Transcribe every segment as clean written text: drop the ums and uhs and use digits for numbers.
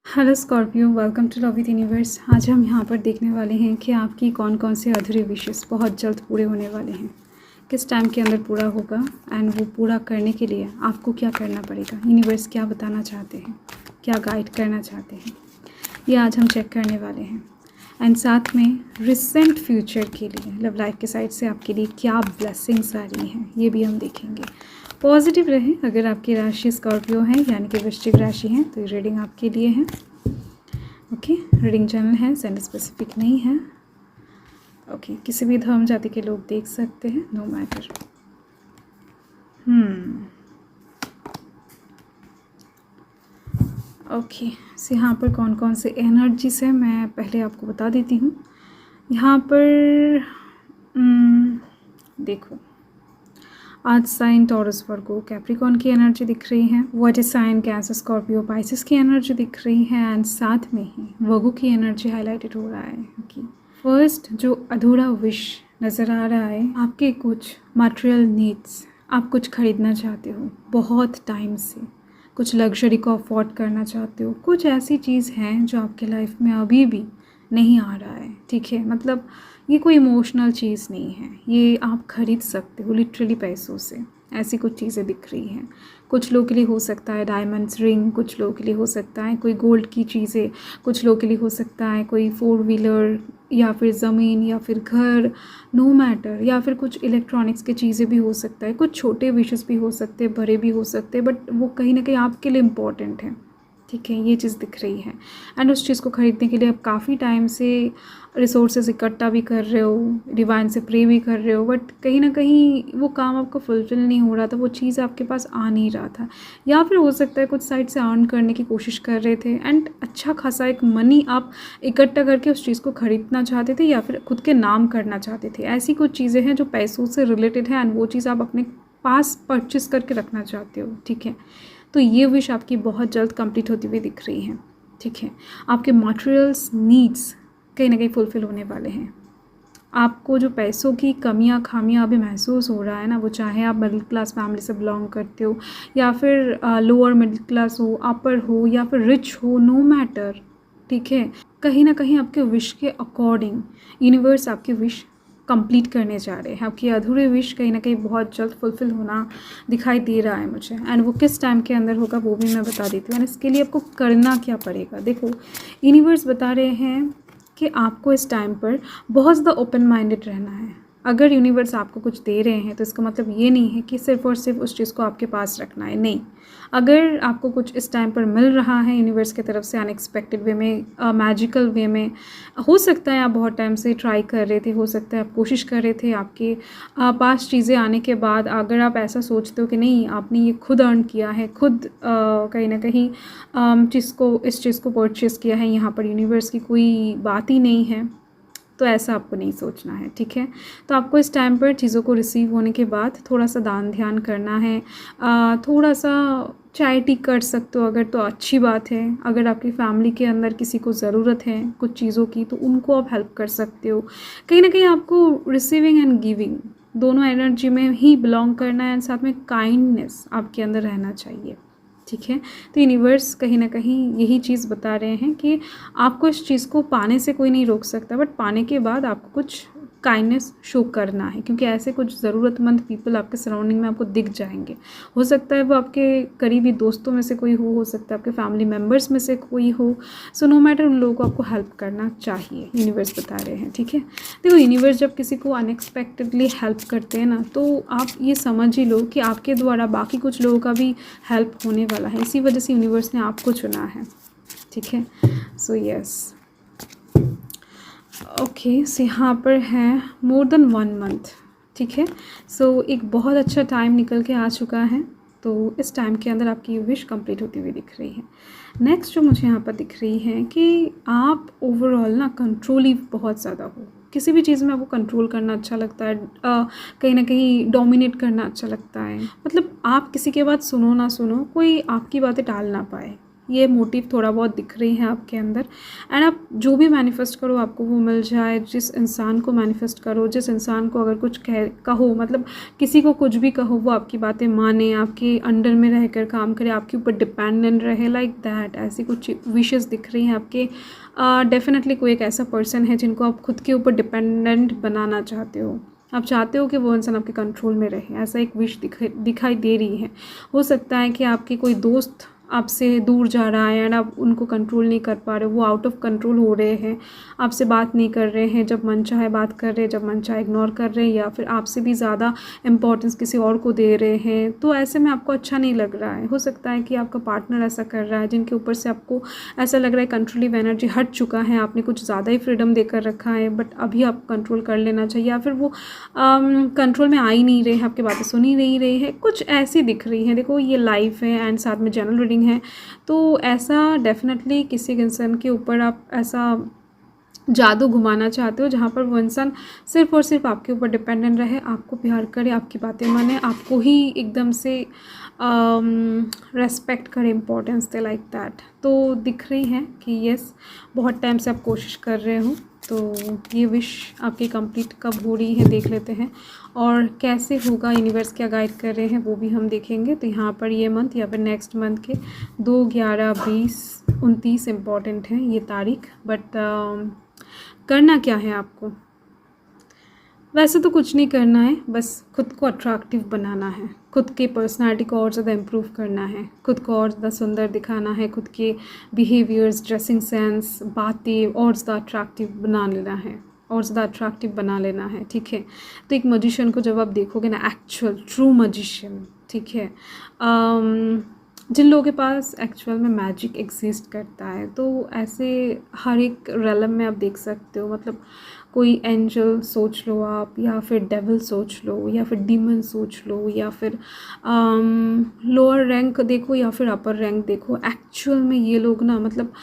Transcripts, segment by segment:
Hello Scorpio, welcome to love with universe. आज हम यहाँ पर देखने वाले हैं कि आपकी कौन कौन से अधूरे विशेस बहुत जल्द पूरे होने वाले हैं, किस टाइम के अंदर पूरा होगा एंड वो पूरा करने के लिए आपको क्या करना पड़ेगा, यूनिवर्स क्या बताना चाहते हैं, क्या गाइड करना चाहते हैं, ये आज हम चेक करने वाले हैं। एंड साथ में रिसेंट फ्यूचर के लिए लव लाइफ के साइड से आपके लिए क्या ब्लेसिंग्स आ रही हैं ये भी हम देखेंगे। पॉजिटिव रहें। अगर आपकी राशि स्कॉर्पियो है यानी कि वृश्चिक राशि है तो ये रीडिंग आपके लिए है। ओके, रीडिंग जनरल है, जेंडर स्पेसिफिक नहीं है। ओके, किसी भी धर्म जाति के लोग देख सकते हैं, नो मैटर। ओके, सो यहाँ पर कौन कौन से एनर्जीज है मैं पहले आपको बता देती हूँ। यहाँ पर देखो, आज साइन टॉरस वर्गो कैप्रिकॉन की एनर्जी दिख रही है, water sign Cancer Scorpio Pisces की एनर्जी दिख रही है एंड साथ में ही वर्गो की एनर्जी हाईलाइटेड हो रहा है। ओके, फर्स्ट जो अधूरा विश नज़र आ रहा है, आपके कुछ मटेरियल नीड्स, आप कुछ खरीदना चाहते हो बहुत टाइम से, कुछ लग्जरी को अफोर्ड करना चाहते हो, कुछ ऐसी चीज़ हैं जो आपके लाइफ में अभी भी नहीं आ रहा है। ठीक है, मतलब ये कोई इमोशनल चीज़ नहीं है, ये आप खरीद सकते हो लिटरली पैसों से। ऐसी कुछ चीज़ें दिख रही हैं। कुछ लोगों के लिए हो सकता है डायमंड्स रिंग, कुछ लोगों के लिए हो सकता है कोई गोल्ड की चीज़ें, कुछ लोगों के लिए हो सकता है कोई 4 व्हीलर या फिर ज़मीन या फिर घर, नो मैटर, या फिर कुछ इलेक्ट्रॉनिक्स की चीज़ें भी हो सकता है, कुछ छोटे विशेस भी हो सकते हैं, बड़े भी हो सकते हैं, बट वो कहीं ना कहीं आपके लिए इम्पॉर्टेंट है। ठीक है, ये चीज़ दिख रही है एंड उस चीज़ को ख़रीदने के लिए आप काफ़ी टाइम से रिसोर्सेज इकट्ठा भी कर रहे हो, डिवाइन से प्रे भी कर रहे हो, बट कहीं ना कहीं वो काम आपको फुलफिल नहीं हो रहा था, वो चीज़ आपके पास आ नहीं रहा था, या फिर हो सकता है कुछ साइड से अर्न करने की कोशिश कर रहे थे एंड अच्छा खासा एक मनी आप इकट्ठा करके उस चीज़ को ख़रीदना चाहते थे या फिर खुद के नाम करना चाहते थे। ऐसी कुछ चीज़ें हैं जो पैसों से रिलेटेड है एंड वो चीज़ आप अपने पास परचेस करके रखना चाहते हो। ठीक है, तो ये विश आपकी बहुत जल्द कंप्लीट होती हुई दिख रही है। ठीक है, आपके मटेरियल्स नीड्स कहीं ना कहीं फुलफ़िल होने वाले हैं। आपको जो पैसों की कमियां खामियां अभी महसूस हो रहा है ना, वो चाहे आप मिडिल क्लास फैमिली से बिलोंग करते हो या फिर लोअर मिडिल क्लास हो, अपर हो या फिर रिच हो, नो मैटर। ठीक है, कहीं ना कहीं आपके विश के अकॉर्डिंग यूनिवर्स आपके विश कंप्लीट करने जा रहे हैं। आपके अधूरे विश कहीं ना कहीं बहुत जल्द फुलफ़िल होना दिखाई दे रहा है मुझे, एंड वो किस टाइम के अंदर होगा वो भी मैं बता देती हूँ। एंड इसके लिए आपको करना क्या पड़ेगा, देखो यूनिवर्स बता रहे हैं कि आपको इस टाइम पर बहुत ज़्यादा ओपन माइंडेड रहना है। अगर यूनिवर्स आपको कुछ दे रहे हैं तो इसका मतलब ये नहीं है कि सिर्फ़ और सिर्फ उस चीज़ को आपके पास रखना है, नहीं। अगर आपको कुछ इस टाइम पर मिल रहा है यूनिवर्स की तरफ से अनएक्सपेक्टेड वे में, मैजिकल वे में, हो सकता है आप बहुत टाइम से ट्राई कर रहे थे, हो सकता है आप कोशिश कर रहे थे, आपके पास चीज़ें आने के बाद अगर आप ऐसा सोचते हो कि नहीं आपने ये खुद अर्न किया है, खुद कहीं ना कहीं इस चीज़ को परचेज़ किया है, यहाँ पर यूनिवर्स की कोई बात ही नहीं है, तो ऐसा आपको नहीं सोचना है। ठीक है, तो आपको इस टाइम पर चीज़ों को रिसीव होने के बाद थोड़ा सा दान ध्यान करना है, थोड़ा सा चैरिटी कर सकते हो अगर, तो अच्छी बात है। अगर आपकी फैमिली के अंदर किसी को ज़रूरत है कुछ चीज़ों की तो उनको आप हेल्प कर सकते हो। कहीं ना कहीं आपको रिसीविंग एंड गिविंग दोनों एनर्जी में ही बिलोंग करना है एंड साथ में काइंडनेस आपके अंदर रहना चाहिए। ठीक है, तो यूनिवर्स कहीं ना कहीं यही चीज़ बता रहे हैं कि आपको इस चीज़ को पाने से कोई नहीं रोक सकता, बट पाने के बाद आपको कुछ काइंडनेस शो करना है, क्योंकि ऐसे कुछ ज़रूरतमंद पीपल आपके सराउंडिंग में आपको दिख जाएंगे। हो सकता है वो आपके करीबी दोस्तों में से कोई हो सकता है आपके फैमिली मेम्बर्स में से कोई हो। सो नो मैटर, उन लोगों को आपको हेल्प करना चाहिए, यूनिवर्स बता रहे हैं। ठीक है, देखो यूनिवर्स जब किसी को अनएक्सपेक्टेडली हेल्प करते हैं ना, तो आप ये समझ ही लो कि आपके द्वारा बाकी कुछ लोगों का भी हेल्प होने वाला है, इसी वजह से यूनिवर्स ने आपको चुना है। ठीक है, सो यस। ओके, सो यहाँ पर है मोर देन 1 मंथ। ठीक है, सो एक बहुत अच्छा टाइम निकल के आ चुका है, तो इस टाइम के अंदर आपकी विश कंप्लीट होती हुई दिख रही है। नेक्स्ट जो मुझे यहाँ पर दिख रही है कि आप ओवरऑल ना कंट्रोली बहुत ज़्यादा हो, किसी भी चीज़ में आपको कंट्रोल करना अच्छा लगता है, कहीं ना कहीं डोमिनेट करना अच्छा लगता है। मतलब आप किसी के बात सुनो ना सुनो, कोई आपकी बातें टाल ना पाए, ये मोटिव थोड़ा बहुत दिख रही है आपके अंदर। एंड आप जो भी मैनिफेस्ट करो आपको वो मिल जाए। जिस इंसान को मैनिफेस्ट करो, जिस इंसान को अगर कुछ कहो, मतलब किसी को कुछ भी कहो, वो आपकी बातें माने, आपके अंडर में रहकर काम करे, आपके ऊपर डिपेंडेंट रहे, लाइक दैट। ऐसी कुछ विशेस दिख रही हैं आपके। डेफिनेटली कोई एक ऐसा पर्सन है जिनको आप खुद के ऊपर डिपेंडेंट बनाना चाहते हो। आप चाहते हो कि वो इंसान आपके कंट्रोल में रहे, ऐसा एक विश दिखाई दे रही है। हो सकता है कि आपके कोई दोस्त आपसे दूर जा रहा है एंड आप उनको कंट्रोल नहीं कर पा रहे हो, वो आउट ऑफ कंट्रोल हो रहे हैं, आपसे बात नहीं कर रहे हैं, जब मन चाहे बात कर रहे हैं, जब मन चाहे इग्नोर कर रहे हैं, या फिर आपसे भी ज़्यादा इम्पोर्टेंस किसी और को दे रहे हैं। तो ऐसे में आपको अच्छा नहीं लग रहा है। हो सकता है कि आपका पार्टनर ऐसा कर रहा है जिनके ऊपर से आपको ऐसा लग रहा है कंट्रोलिव एनर्जी हट चुका है, आपने कुछ ज़्यादा ही फ्रीडम देकर रखा है, बट अभी आप कंट्रोल कर लेना चाहिए, या फिर वो कंट्रोल में आ ही नहीं रहे हैं, आपकी बातें सुन ही नहीं रहे हैं, कुछ ऐसी दिख रही है। देखो ये लाइफ है एंड साथ में जनरल रीडिंग है, तो ऐसा डेफिनेटली किसी इंसान के ऊपर आप ऐसा जादू घुमाना चाहते हो जहाँ पर वो इंसान सिर्फ़ और सिर्फ आपके ऊपर डिपेंडेंट रहे, आपको प्यार करे, आपकी बातें माने, आपको ही एकदम से रेस्पेक्ट करे, इम्पोर्टेंस दे, लाइक दैट। तो दिख रही है कि यस, बहुत टाइम से आप कोशिश कर रहे हो। तो ये विश आपकी कंप्लीट कब हो रही है देख लेते हैं, और कैसे होगा, यूनिवर्स क्या गाइड कर रहे हैं वो भी हम देखेंगे। तो यहाँ पर ये मंथ या फिर नेक्स्ट मंथ के 2, 11, 20, 29 इम्पॉर्टेंट हैं ये तारीख। बट करना क्या है आपको? वैसे तो कुछ नहीं करना है, बस खुद को अट्रैक्टिव बनाना है, खुद की पर्सनालिटी को और ज़्यादा इम्प्रूव करना है, खुद को और ज़्यादा सुंदर दिखाना है, खुद के बिहेवियर्स, ड्रेसिंग सेंस, बातें और ज़्यादा अट्रैक्टिव बना लेना है, और ज़्यादा अट्रैक्टिव बना लेना है, ठीक है। तो एक मजिशियन को जब आप देखोगे ना, एक्चुअल ट्रू मजिशियन, ठीक है, जिन लोगों के पास एक्चुअल में मैजिक एग्जिस्ट करता है, तो ऐसे हर एक रेलम में आप देख सकते हो। मतलब कोई एंजल सोच लो आप, या फिर डेविल सोच लो, या फिर डीमन सोच लो, या फिर लोअर रैंक देखो या फिर अपर रैंक देखो, एक्चुअल में ये लोग ना मतलब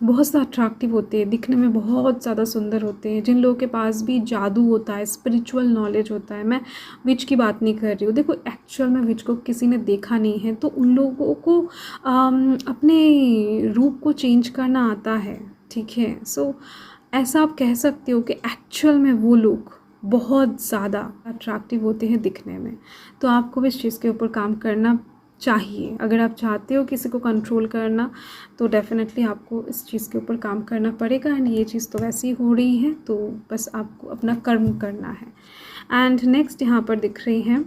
बहुत ज़्यादा अट्रैक्टिव होते हैं, दिखने में बहुत ज़्यादा सुंदर होते हैं। जिन लोगों के पास भी जादू होता है, स्पिरिचुअल नॉलेज होता है, मैं विच की बात नहीं कर रही हूँ, देखो एक्चुअल में विच को किसी ने देखा नहीं है, तो उन लोगों को अपने रूप को चेंज करना आता है, ठीक है। सो ऐसा आप कह सकते हो कि एक्चुअल में वो लोग बहुत ज़्यादा अट्रैक्टिव होते हैं दिखने में। तो आपको भी इस चीज़ के ऊपर काम करना चाहिए। अगर आप चाहते हो किसी को कंट्रोल करना, तो डेफिनेटली आपको इस चीज़ के ऊपर काम करना पड़ेगा। एंड ये चीज़ तो वैसे ही हो रही है, तो बस आपको अपना कर्म करना है। एंड नेक्स्ट यहाँ पर दिख रही है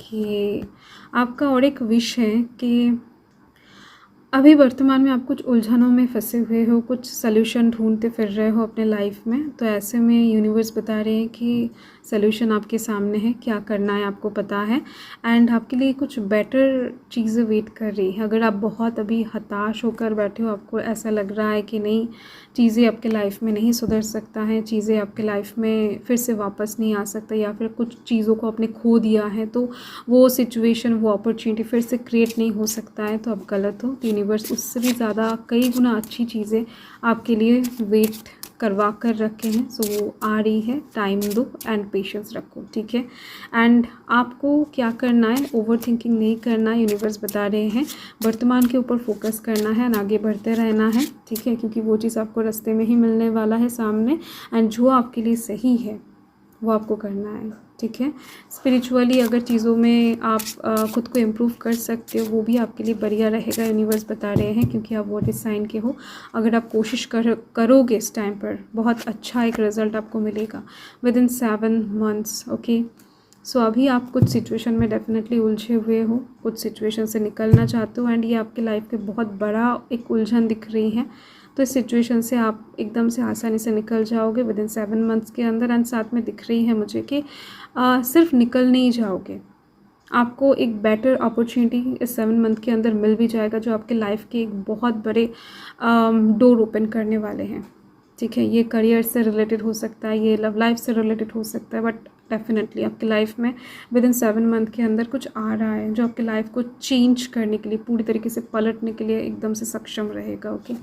कि आपका और एक विश है कि अभी वर्तमान में आप कुछ उलझनों में फंसे हुए हो, कुछ सल्यूशन ढूंढते फिर रहे हो अपने लाइफ में। तो ऐसे में यूनिवर्स बता रहे हैं कि सल्यूशन आपके सामने है, क्या करना है आपको पता है, एंड आपके लिए कुछ बेटर चीज़ें वेट कर रही है। अगर आप बहुत अभी हताश होकर बैठे हो, आपको ऐसा लग रहा है कि नहीं, चीज़ें आपके लाइफ में नहीं सुधर सकता है, चीज़ें आपके लाइफ में फिर से वापस नहीं आ सकता, या फिर कुछ चीज़ों को आपने खो दिया है, तो वो सिचुएशन, वो अपॉर्चुनिटी फिर से क्रिएट नहीं हो सकता है, तो आप गलत हो। यूनिवर्स उससे भी ज़्यादा कई गुना अच्छी चीज़ें आपके लिए वेट करवा कर रखे हैं। सो वो आ रही है, टाइम दो एंड पेशेंस रखो, ठीक है। एंड आपको क्या करना है, ओवर थिंकिंग नहीं करना है। यूनिवर्स बता रहे हैं वर्तमान के ऊपर फोकस करना है, आगे बढ़ते रहना है, ठीक है, क्योंकि वो चीज़ आपको रास्ते में ही मिलने वाला है सामने, एंड जो आपके लिए सही है वो आपको करना है, ठीक है। स्पिरिचुअली अगर चीज़ों में आप खुद को इम्प्रूव कर सकते हो, वो भी आपके लिए बढ़िया रहेगा, यूनिवर्स बता रहे हैं, क्योंकि आप वॉटर साइन के हो। अगर आप कोशिश करोगे इस टाइम पर, बहुत अच्छा एक रिज़ल्ट आपको मिलेगा विदिन 7 मंथ्स, ओके। सो अभी आप कुछ सिचुएशन में डेफिनेटली उलझे हुए हो, कुछ सिचुएशन से निकलना चाहते हो, एंड ये आपके लाइफ के बहुत बड़ा एक उलझन दिख रही है। तो इस सिचुएशन से आप एकदम से आसानी से निकल जाओगे विदिन 7 मंथ्स के अंदर। एंड साथ में दिख रही है मुझे कि सिर्फ निकल नहीं जाओगे, आपको एक बेटर अपॉर्चुनिटी इस 7 मंथ के अंदर मिल भी जाएगा, जो आपके लाइफ के एक बहुत बड़े डोर ओपन करने वाले हैं, ठीक है। ये करियर से रिलेटेड हो सकता है, ये लव लाइफ से रिलेटेड हो सकता है, बट डेफिनेटली आपकी लाइफ में विद इन 7 मंथ के अंदर कुछ आ रहा है जो आपकी लाइफ को चेंज करने के लिए, पूरी तरीके से पलटने के लिए एकदम से सक्षम रहेगा। ओके,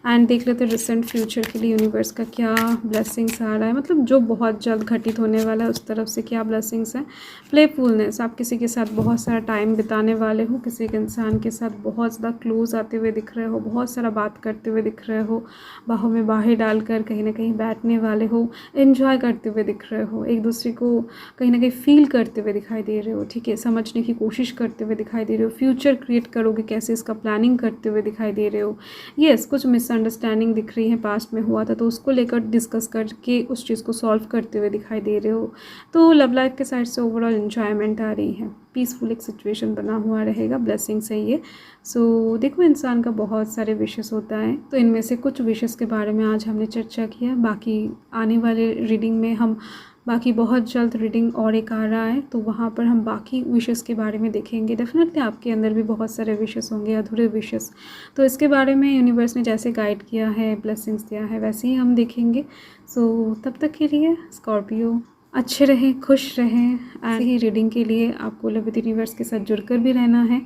एंड देख लेते हैं रिसेंट फ्यूचर के लिए यूनिवर्स का क्या ब्लेसिंग्स आ रहा है, मतलब जो बहुत जल्द घटित होने वाला है उस तरफ से क्या ब्लेसिंग्स हैं। प्लेफुलनेस, आप किसी के साथ बहुत सारा टाइम बिताने वाले हो, किसी के इंसान के साथ बहुत ज़्यादा क्लोज आते हुए दिख रहे हो, बहुत सारा बात करते हुए दिख रहे हो, बाहों में बाहें डालकर कहीं ना कहीं बैठने वाले हो, एंजॉय करते हुए दिख रहे हो, एक दूसरे को कहीं ना कहीं फील करते हुए दिखाई दे रहे हो, ठीक है, समझने की कोशिश करते हुए दिखाई दे रहे हो, फ्यूचर क्रिएट करोगे कैसे इसका प्लानिंग करते हुए दिखाई दे रहे हो। येस, कुछ मिसअंडरस्टैंडिंग दिख रही है पास्ट में हुआ था तो उसको लेकर डिस्कस करके उस चीज़ को सॉल्व करते हुए दिखाई दे रहे हो। तो लव लाइफ के साइड से ओवरऑल एंजॉयमेंट आ रही है, पीसफुल एक सिचुएशन बना हुआ रहेगा, ब्लेसिंग से ये। सो देखो, इंसान का बहुत सारे विशेस होता है, तो इनमें से कुछ विशेस के बारे में आज हमने चर्चा किया। बाकी आने वाले रीडिंग में हम बाकी बहुत जल्द रीडिंग और एक आ रहा है तो वहाँ पर हम बाकी विशेस के बारे में देखेंगे। डेफिनेटली आपके अंदर भी बहुत सारे विशेस होंगे, अधूरे विशेस, तो इसके बारे में यूनिवर्स ने जैसे गाइड किया है, ब्लेसिंग्स दिया है, वैसे ही हम देखेंगे। सो तब तक के लिए स्कॉर्पियो अच्छे रहें, खुश रहें। ऐसे ही रीडिंग के लिए आपको लव विद यूनिवर्स के साथ जुड़कर भी रहना है।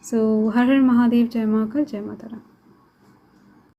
सो हर हर महादेव, जय महाकाल, जय माता रानी।